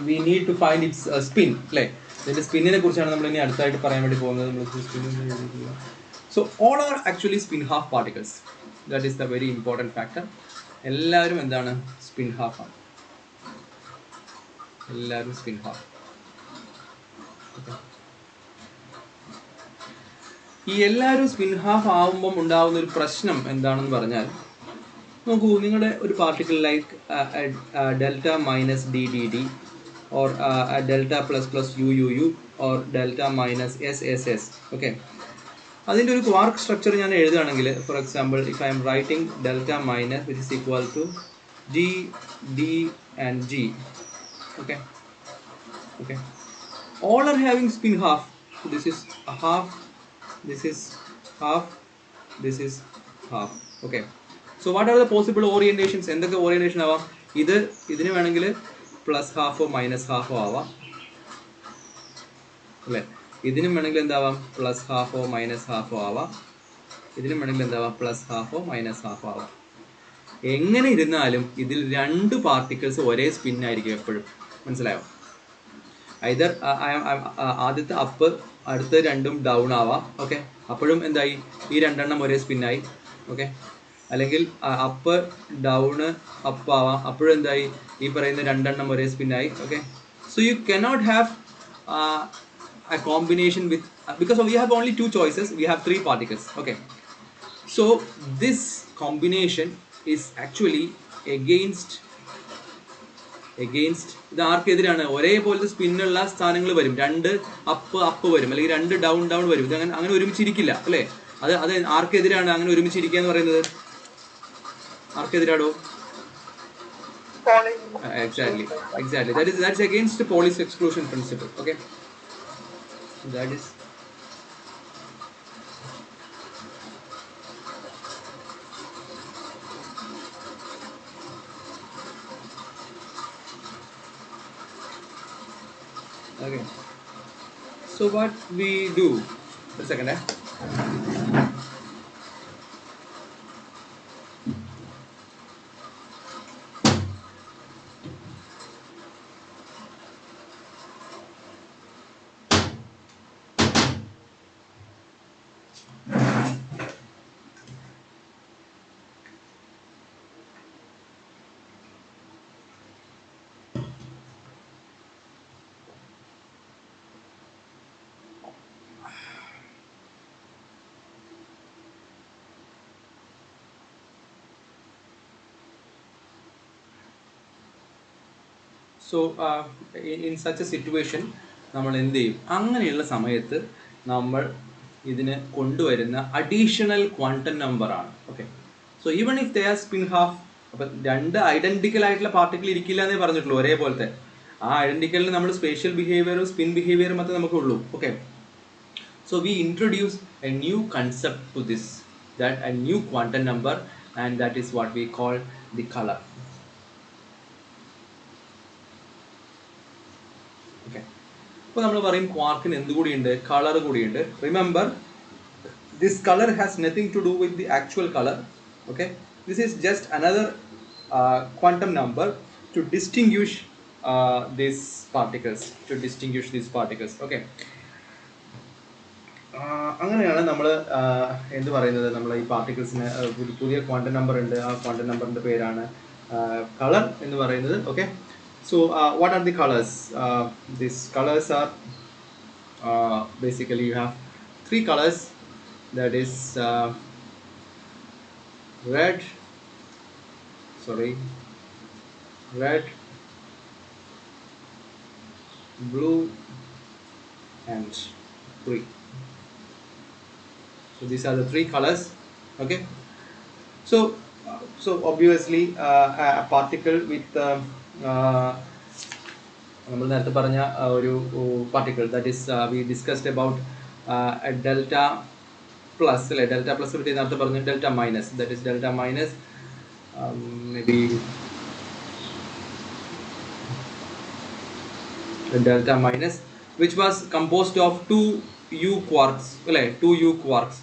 we need to find its spin. അല്ലേ, ഇതിൻ്റെ സ്പിന്നിനെ കുറിച്ചാണ് നമ്മൾ ഇനി അടുത്തായിട്ട് പറയാൻ വേണ്ടി പോകുന്നത്. So all are actually spin half particles. That is the very important factor. എല്ലാവരും എന്താണ്? സ്പിൻ ഹാഫ് ആണ്. എല്ലാവരും സ്പിൻ ഹാഫ്. ഈ എല്ലാവരും സ്പിൻ ഹാഫ് ആവുമ്പം ഉണ്ടാകുന്ന ഒരു പ്രശ്നം എന്താണെന്ന് പറഞ്ഞാൽ, നോക്കൂ, നിങ്ങളുടെ ഒരു particle like delta -DDD or delta ++ UUU or delta -SSS. Okay, അതിൻ്റെ ഒരു ക്വാർക്ക് സ്ട്രക്ചർ ഞാൻ എഴുതുകയാണെങ്കിൽ, for example if I am writing delta minus which is equal to G, D and G. Okay, okay, all are having spin half. So this is a half, this is half, this is half. Okay, so what are the possible orientations? എന്തൊക്കെ orientation ആവാം? ഇതിന് വേണമെങ്കിൽ +½ -½ ആവാം, അല്ലേ? ഇതിനും വേണമെങ്കിൽ എന്താവാം plus ഹാഫോ minus ഹാഫോ ആവാം. ഇതിനും വേണമെങ്കിൽ എന്താവാം പ്ലസ് ഹാഫോ മൈനസ് ഹാഫോ ആവാം. എങ്ങനെ ഇരുന്നാലും ഇതിൽ 2 പാർട്ടിക്കിൾസ് ഒരേ സ്പിൻ ആയിരിക്കും എപ്പോഴും. മനസ്സിലായോ? ഐദർ ആദ്യത്തെ അപ്പ് അടുത്ത രണ്ടും ഡൗൺ ആവാം. ഓക്കെ, അപ്പോഴും എന്തായി ഈ 2 എണ്ണം ഒരേ സ്പിന്നായി. ഓക്കെ, അല്ലെങ്കിൽ അപ്പ് ഡൗണ് അപ്പ് ആവാം, അപ്പോഴും എന്തായി ഈ പറയുന്ന 2 എണ്ണം ഒരേ സ്പിന്നായി. Okay, so you cannot have a combination with because we have only 2 choices, we have 3 particles. Okay, so this combination is actually against ഇത് ആർക്കെതിരാണ്? ഒരേപോലത്തെ സ്പിന്നുള്ള സ്ഥാനങ്ങൾ വരും, 2 അപ്പ് വരും, അല്ലെങ്കിൽ 2 ഡൗൺ വരും. ഇത് അങ്ങനെ ഒരുമിച്ചിരിക്കില്ല അല്ലേ? അത് ആർക്കെതിരാണ് അങ്ങനെ ഒരുമിച്ചിരിക്കുക എന്ന് പറയുന്നത്? ആർക്കെതിരാടോ? Exactly. That's against the Pauli's exclusion principle. Okay, that is okay. So what we do? A second. So in such A situation നമ്മൾ എന്ത് ചെയ്യും? അങ്ങനെയുള്ള സമയത്ത് നമ്മൾ ഇതിന് കൊണ്ടുവരുന്ന അഡീഷണൽ ക്വാണ്ടം നമ്പറാണ്. Okay, so even if they are spin half, അപ്പം 2 ഐഡന്റിക്കൽ ആയിട്ടുള്ള പാർട്ടിക്കിൾ ഇരിക്കില്ല എന്നേ പറഞ്ഞിട്ടുള്ളൂ, ഒരേപോലത്തെ. ആ ഐഡന്റിക്കലിന് നമ്മൾ സ്പേഷ്യൽ ബിഹേവിയറും സ്പിൻ ബിഹേവിയറും മാത്രമേ നമുക്കുള്ളൂ. Okay, so we introduce a new concept to this, that a new quantum number, and that is what we call the colour. Okay, അപ്പോൾ നമ്മൾ പറയും ക്വാർക്കിന് എന്തുകൂടിയുണ്ട്? കളർ കൂടിയുണ്ട്. Remember, this color has nothing to do with the actual color. Okay, this is just another quantum number to distinguish these particles. Okay, അങ്ങനെയാണ് നമ്മൾ എന്ത് പറയുന്നത്? നമ്മൾ ഈ പാർട്ടിക്കിൾസിന് പുതിയ ക്വാണ്ടം നമ്പർ ഉണ്ട്. ആ ക്വാണ്ടം നമ്പറിന്റെ പേരാണ് കളർ എന്ന് പറയുന്നത്. Okay, so what are the colors? These colors are basically you have 3 colors. That is red, blue and green. So these are the 3 colors. Okay, so obviously a particle with നമ്മൾ നേരത്തെ പറഞ്ഞ ഒരു particle, that is we discussed about delta plus അല്ലേ? Delta plus പറ്റി നേരത്തെ പറഞ്ഞു. Delta minus, that is delta minus maybe delta minus, which was composed of 2 u quarks, right? 2 u quarks.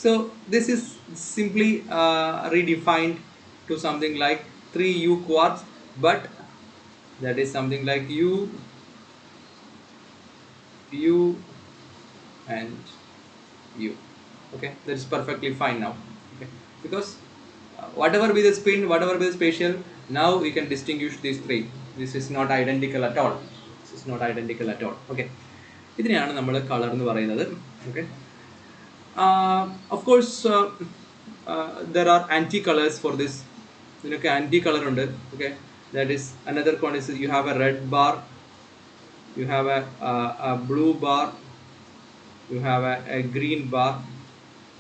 So this is simply redefined to something like 3 u quarks, but that is something like u and u. Okay, that is perfectly fine now. Okay, because whatever be the spin, whatever be the spatial, now we can distinguish these 3. This is not identical at all. Okay, ഇതിനെയാണ് നമ്മൾ colour എന്ന് പറയുന്നത്. Okay, of course there are anti colors for this. ഇതിനൊക്കെ anti colour ഉണ്ട്. Okay, that is another one is you have a red bar, you have a blue bar, you have a green bar.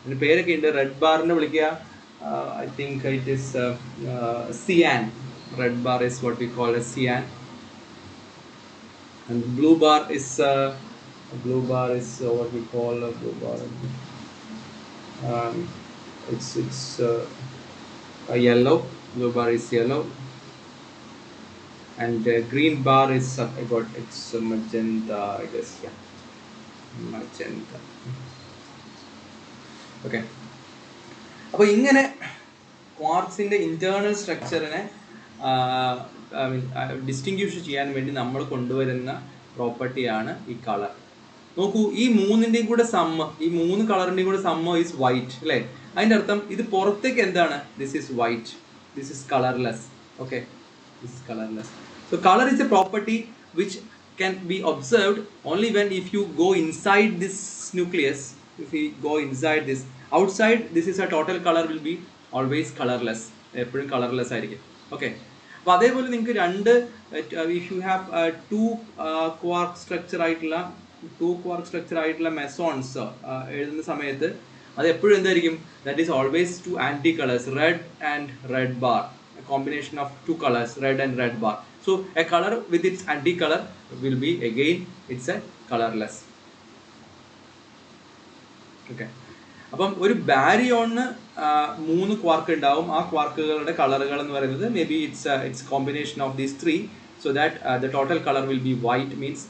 അതിന് പേരൊക്കെ ഉണ്ട്. Red ബാറിനെ വിളിക്കുക, I think it is cyan. Red bar is what we call as cyan, and blue bar is what we call a blue bar. It's a yellow. Blue bar is yellow, and green bar is it's magenta, I guess. Yeah. magenta. Okay. അപ്പോൾ ഇങ്ങനെ ക്വാർട്സിൻ്റെ internal സ്ട്രക്ചറിനെ distinguish ചെയ്യാൻ വേണ്ടി നമ്മൾ കൊണ്ടുവരുന്ന പ്രോപ്പർട്ടിയാണ് ഈ colour. നോക്കൂ, ഈ മൂന്നിൻ്റെയും കൂടെ സമ്മ്, ഈ മൂന്ന് കളറിൻ്റെയും കൂടെ സമ്മ് ഈസ് വൈറ്റ് അല്ലേ? അതിൻ്റെ അർത്ഥം ഇത് പുറത്തേക്ക് എന്താണ്? This is white, this is colourless. Okay, this is colourless. So colour is A property which can be observed only when if you go inside this nucleus. If we go inside this, outside this is a total color will be always colorless, എപ്പോഴും colourless ആയിരിക്കും. Okay, അപ്പോൾ അതേപോലെ നിങ്ങൾക്ക് രണ്ട്, if you have two quark structure ആയിട്ടുള്ള mesons എഴുതുന്ന സമയത്ത് അത് എപ്പോഴും എന്തായിരിക്കും? That is always two anti colours, red and red bar, a combination of two colors, red and red bar. So a color with its anti-color will be again it's a colorless. Okay. അപ്പം ഒരു ബാരിയോണിന് 3 quark ഉണ്ടാവും. ആ ക്വാർക്കുകളുടെ കളറുകൾ എന്ന് പറയുന്നത് may be it's combination of these 3, so that the total color will be white, means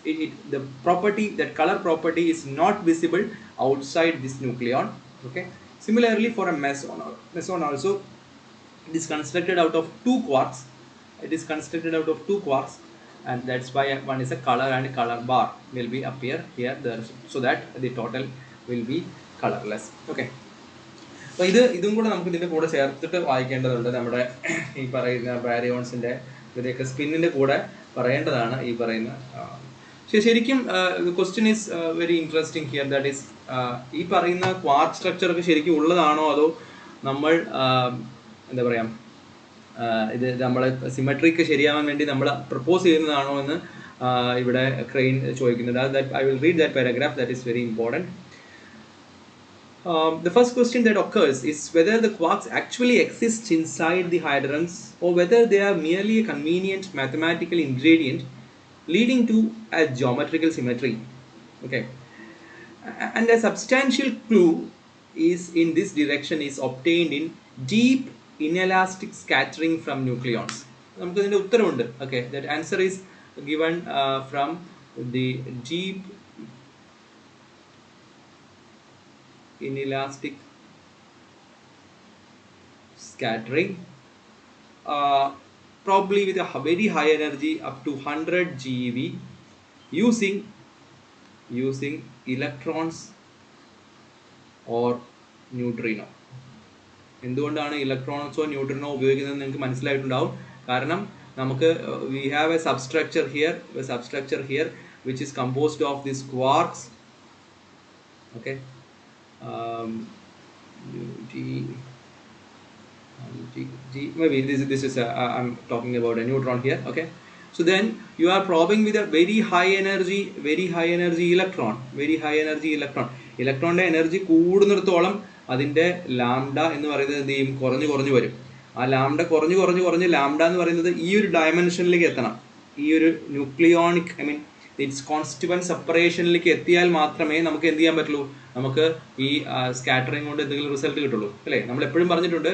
the property, that color property is not visible outside this nucleon. Okay. Similarly for a meson also, it is constructed out of 2 quarks. It is constructed out of 2 quarks, and that's why one is a color and a color bar will be appear here there, so that the total will be colorless. Okay. അപ്പോൾ ഇതും കൂടെ നമുക്ക് ഇതിൻ്റെ കൂടെ ചേർത്തിട്ട് വായിക്കേണ്ടതുണ്ട്. നമ്മുടെ ഈ പറയുന്ന ബാരിയോൺസിൻ്റെ ഇവരെയൊക്കെ സ്പിന്നിൻ്റെ കൂടെ പറയേണ്ടതാണ് ഈ പറയുന്ന. ശരിക്കും question is very interesting here, that is ഈ പറയുന്ന ക്വാർക്ക് സ്ട്രക്ചറൊക്കെ ശരിക്കും ഉള്ളതാണോ, അതോ നമ്മൾ എന്താ പറയുക, ഇത് നമ്മൾ സിമെട്രിക്ക് ശരിയാവാൻ വേണ്ടി നമ്മൾ പ്രപ്പോസ് ചെയ്യുന്നതാണോ എന്ന് ഇവിടെ ക്രെയിൻ ചോദിക്കുന്നുണ്ട്. I will read that paragraph, that is very important. The first question that occurs is whether the quarks actually exist inside the hadrons, or whether they are merely a convenient mathematical ingredient leading to a geometrical symmetry. Okay, and a substantial clue is in this direction is obtained in deep inelastic scattering from nucleons. നമുക്ക് ഇതിൻ്റെ ഉത്തരവുണ്ട്. Okay, that answer is given from the deep inelastic scattering, probably with a very high energy up to 100 GeV, using electrons or neutrino. എന്തുകൊണ്ടാണ് ഇലക്ട്രോൺസോ neutrino ഉപയോഗിക്കുന്നത് നിങ്ങൾക്ക് മനസ്സിലായിട്ടുണ്ടാവും. കാരണം നമുക്ക് we have a substructure here which is composed of these quarks. Okay, maybe this is I'm talking about a neutron here. Okay, so then you are probing with a very high energy electron. ഇലക്ട്രോണിൻ്റെ energy കൂടുന്നിടത്തോളം അതിൻ്റെ lambda എന്ന് പറയുന്നത് എന്ത് ചെയ്യും? കുറഞ്ഞു വരും. ആ ലാംഡ കുറഞ്ഞ് ലാംഡ എന്ന് പറയുന്നത് ഈ ഒരു ഡയമെൻഷനിലേക്ക് എത്തണം. ഈ ഒരു ന്യൂക്ലിയോണിക് ഇറ്റ്സ് കോൺസ്റ്റിറ്റ്യൂവൻറ്റ് സെപ്പറേഷനിലേക്ക് എത്തിയാൽ മാത്രമേ നമുക്ക് എന്ത് ചെയ്യാൻ പറ്റുള്ളൂ? നമുക്ക് ഈ സ്കാറ്ററിങ് കൊണ്ട് എന്തെങ്കിലും റിസൾട്ട് കിട്ടുള്ളൂ അല്ലേ? നമ്മൾ എപ്പോഴും പറഞ്ഞിട്ടുണ്ട്,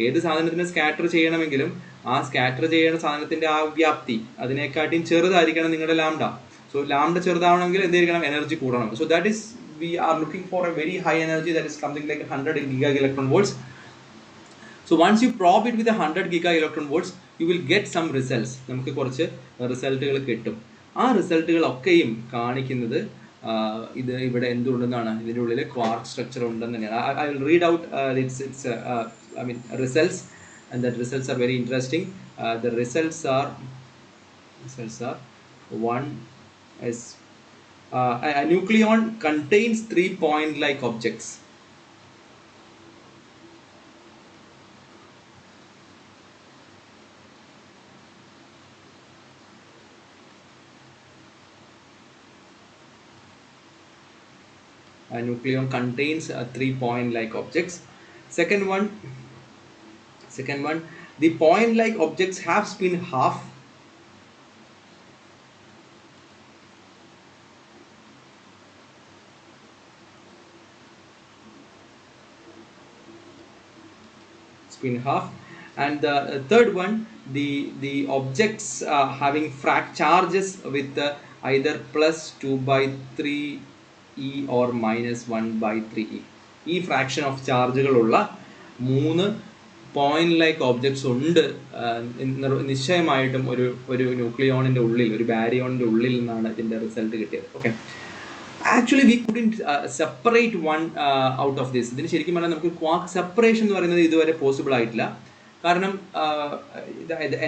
ഏത് സാധനത്തിനെ സ്കാറ്റർ ചെയ്യണമെങ്കിലും ആ സ്കാറ്റർ ചെയ്യുന്ന സാധനത്തിൻ്റെ ആ വ്യാപ്തി അതിനെക്കാട്ടിയും ചെറുതായിരിക്കണം നിങ്ങളുടെ ലാംഡ. സോ ലാംഡ ചെറുതാവണമെങ്കിൽ എന്തായിരിക്കണം? എനർജി കൂടണം. So that is we are looking for a very high energy, that is something like 100 giga electron volts. So once you probe it with 100 giga electron volts, you will get some results. നമുക്ക് കുറച്ച് റിസൾട്ടുകൾ കിട്ടും. ആ റിസൾട്ടുകളൊക്കെയും കാണിക്കുന്നത് ഇത് ഇവിടെ എന്തുണ്ടെന്നാണ്? ഇതിൻ്റെ ഉള്ളിൽ quark structure ഉണ്ടെന്ന് തന്നെയാണ്. I will read out its results, and that results are very interesting. The results are one is a nucleon contains 3 point-like objects. A nucleon contains 3 point-like objects. Second one, the point-like objects have spin half. And the third one, the objects having charges with either plus 2/3 E or minus 1 by 3E. ഈ fraction of ചാർജുകളുള്ള 3 point like objects ഉണ്ട് നിശ്ചയമായിട്ടും ഒരു ന്യൂക്ലിയോണിന്റെ ഉള്ളിൽ, ഒരു ബാരിയോണിന്റെ ഉള്ളിൽ നിന്നാണ് ഇതിന്റെ റിസൾട്ട് കിട്ടിയത്. Okay, actually V couldn't separate one out of this. ഇതിന് ശരിക്കും പറഞ്ഞാൽ നമുക്ക് ക്വാർക്ക് സെപ്പറേഷൻ എന്ന് പറയുന്നത് ഇതുവരെ പോസിബിൾ ആയിട്ടില്ല. കാരണം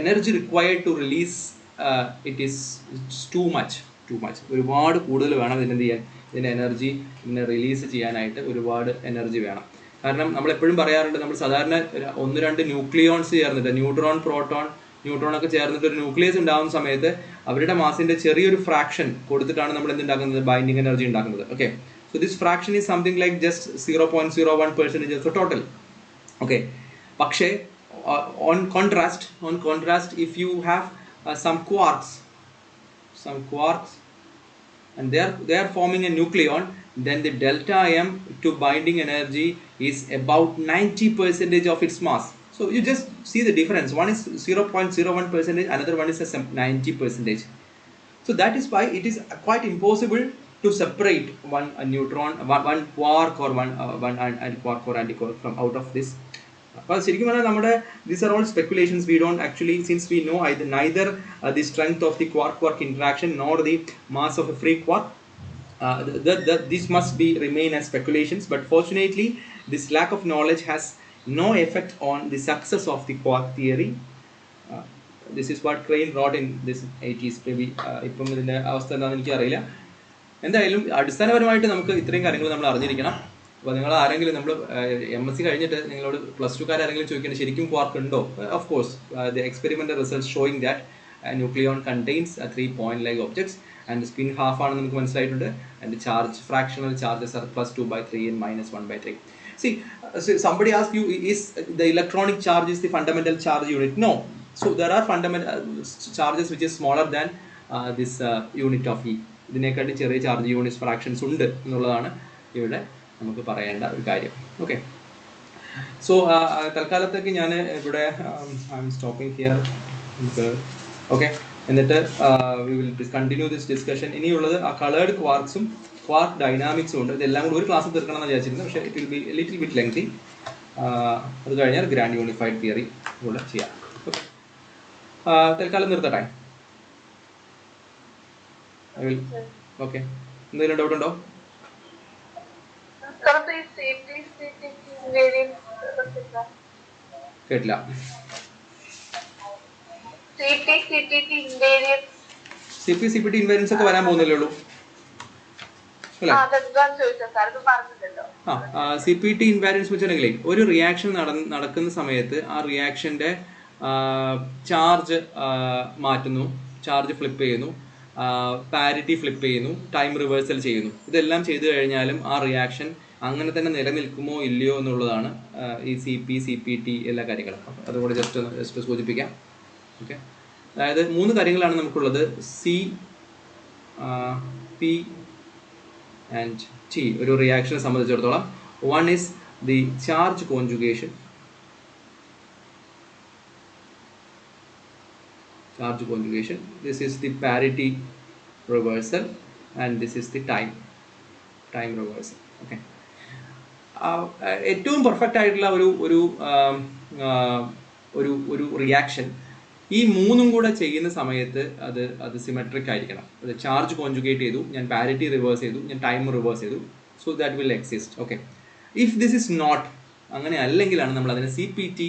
energy required to release it is too much. ഒരുപാട് കൂടുതൽ വേണം ഇതിനെന്ത് ചെയ്യാൻ, ഇതിൻ്റെ എനർജി ഇതിനെ റിലീസ് ചെയ്യാനായിട്ട് ഒരുപാട് എനർജി വേണം. കാരണം നമ്മൾ എപ്പോഴും പറയാറുണ്ട്, നമ്മൾ സാധാരണ 1-2 ന്യൂക്ലിയോൺസ് ചേർന്നിട്ട്, ന്യൂട്രോൺ, പ്രോട്ടോൺ, ന്യൂട്രോൺ ഒക്കെ ചേർന്നിട്ട് ഒരു ന്യൂക്ലിയസ് ഉണ്ടാകുന്ന സമയത്ത് അവരുടെ മാസിന്റെ ചെറിയൊരു ഫ്രാക്ഷൻ കൊടുത്തിട്ടാണ് നമ്മൾ എന്തുണ്ടാക്കുന്നത്, ബൈൻഡിങ് എനർജി ഉണ്ടാക്കുന്നത്. Okay, so this fraction is something like just 0.01% of the total. Okay, പക്ഷേ on contrast if you have some quarks and they are forming a nucleon, then the delta m to binding energy is about 90% of its mass. So you just see the difference. One is 0.01%, another one is 90%. So that is why it is quite impossible to separate one neutron, one quark or one quark or antiquark from out of this. അപ്പോൾ ശരിക്കും പറഞ്ഞാൽ നമ്മുടെ these are all speculations. We don't actually, since we know neither the strength of the quark interaction nor the mass of a free quark, this must remain as speculations. But fortunately this lack of knowledge has no effect on the success of the quark theory. This is what Crane wrote in this 80s. maybe ഇപ്പം ഇതിൻ്റെ അവസ്ഥ എന്താണെന്ന് എനിക്കറിയില്ല. എന്തായാലും അടിസ്ഥാനപരമായിട്ട് നമുക്ക് ഇത്രയും കാര്യങ്ങൾ നമ്മൾ അറിഞ്ഞിരിക്കണം. അപ്പോൾ നിങ്ങൾ ആരെങ്കിലും, നമ്മൾ MSc കഴിഞ്ഞിട്ട് നിങ്ങളോട് +2 ആരെങ്കിലും ചോദിക്കുന്നത് ശരിക്കും ക്വാർക്ക് ഉണ്ടോ? Of course the experimental result showing that nucleon contains 3 point like objects and spin half ആണ് നമുക്ക് മനസ്സിലായിട്ടുണ്ട്. And charge, fractional charges are +2/3 and -1/3. See, somebody asked you, is the electronic charge is the fundamental charge unit? No. So there are fundamental charges which is smaller than this unit of E. ഇതിനെക്കാട്ടി ചെറിയ charge units, fractions ഉണ്ട് എന്നുള്ളതാണ് ഇവിടെ നമുക്ക് പറയേണ്ട ഒരു കാര്യം. Okay, so തൽക്കാലത്തേക്ക് ഞാൻ ഇവിടെ I am stopping here. Okay, എന്നിട്ട് we will continue this discussion. ഇനിയുള്ളത് ആ കളേർഡ് ക്വാർക്സും ക്വാർക്ക് ഡൈനാമിക്സും ഉണ്ട്. ഇതെല്ലാം കൂടി ഒരു ക്ലാസ് തീർക്കണം എന്ന് വിചാരിച്ചിരുന്നു, പക്ഷേ it will be little bit lengthy. അത് കഴിഞ്ഞാൽ ഗ്രാൻഡ് യൂണിഫൈഡ് തിയറി കൂടെ ചെയ്യാം. ഓക്കെ, തൽക്കാലം നിർത്തട്ടെ. ഓക്കെ, എന്തെങ്കിലും ഡൗട്ട് ഉണ്ടോ? കേട്ടില്ല. CP-CPT ഇൻവേരിയൻസ് ഒക്കെ വരാൻ പോകുന്നല്ലേ ഉള്ളൂ. CPT ഇൻവാരിയൻസ് വെച്ചിട്ടുണ്ടെങ്കിലേ, ഒരു റിയാക്ഷൻ നടക്കുന്ന സമയത്ത് ആ റിയാക്ഷന്റെ ചാർജ് മാറ്റുന്നു, ചാർജ് ഫ്ലിപ്പ് ചെയ്യുന്നു, പാരിറ്റി ഫ്ലിപ്പ് ചെയ്യുന്നു, ടൈം റിവേഴ്സൽ ചെയ്യുന്നു. ഇതെല്ലാം ചെയ്തു കഴിഞ്ഞാലും ആ റിയാക്ഷൻ അങ്ങനെ തന്നെ നിലനിൽക്കുമോ ഇല്ലയോ എന്നുള്ളതാണ് ഈ CP-CPT എല്ലാ കാര്യങ്ങളും. അതുകൂടെ ജസ്റ്റ് സൂചിപ്പിക്കാം. ഓക്കെ, അതായത് 3 കാര്യങ്ങളാണ് നമുക്കുള്ളത്. P and T ഒരു റിയാക്ഷനെ സംബന്ധിച്ചിടത്തോളം. One is the charge conjugation. This is the parity reversal and this is the time reversal. Okay, ഏറ്റവും പെർഫെക്റ്റ് ആയിട്ടുള്ള ഒരു റിയാക്ഷൻ ഈ 3ഉം കൂടെ ചെയ്യുന്ന സമയത്ത് അത് സിമെട്രിക് ആയിരിക്കണം. അത് ചാർജ് കോൺജുഗേറ്റ് ചെയ്തു, ഞാൻ പാരിറ്റി റിവേഴ്സ് ചെയ്തു, ഞാൻ ടൈം റിവേഴ്സ് ചെയ്തു. So that will exist. Okay, if this is not, അങ്ങനെ അല്ലെങ്കിലാണ് നമ്മൾ അതിനെ CPT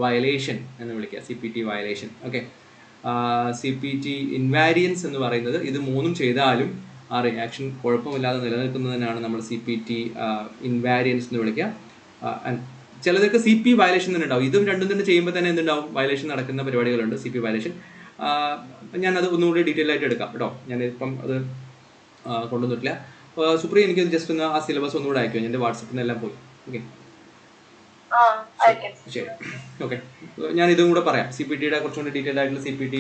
വയലേഷൻ എന്ന് വിളിക്കുക. CPT violation. Okay, CPT invariance എന്ന് പറയുന്നത് ഇത് 3ഉം ചെയ്താലും ആ റിയാക്ഷൻ കുഴപ്പമില്ലാതെ നിലനിൽക്കുന്നതിനാണ് നമ്മൾ CPT ഇൻവാരിയൻസ് എന്ന് വിളിക്കുക. ചിലതൊക്കെ CP വയലേഷൻ തന്നെ ഉണ്ടാവും. ഇതും രണ്ടും തന്നെ ചെയ്യുമ്പോൾ തന്നെ എന്തുണ്ടാവും, വയലേഷൻ നടക്കുന്ന പരിപാടികളുണ്ട്. CP വയലേഷൻ ഞാനത് ഒന്നുകൂടി ഡീറ്റെയിൽ ആയിട്ട് എടുക്കാം കേട്ടോ. ഞാനിപ്പം അത് കൊണ്ടുവന്നിട്ടില്ല. സുപ്രിയ, എനിക്ക് ജസ്റ്റ് ഒന്ന് ആ സിലബസ് ഒന്നുകൂടെ അയക്കും. എൻ്റെ വാട്സപ്പിൽ നിന്നെല്ലാം പോയി. ഓക്കെ, ശരി. ഓക്കെ, ഞാൻ ഇതും കൂടെ പറയാം. CPTയുടെ കുറച്ചുകൂടി ഡീറ്റെയിൽ ആയിട്ടുള്ള CPT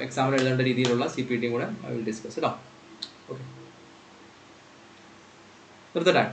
എക്സാമിൽ എഴുതേണ്ട രീതിയിലുള്ള CPTയും കൂടെ ഐ വിൽ ഡിസ്കസ് കേട്ടോ. ഓക്കെ, നിർത്തട്ടെ.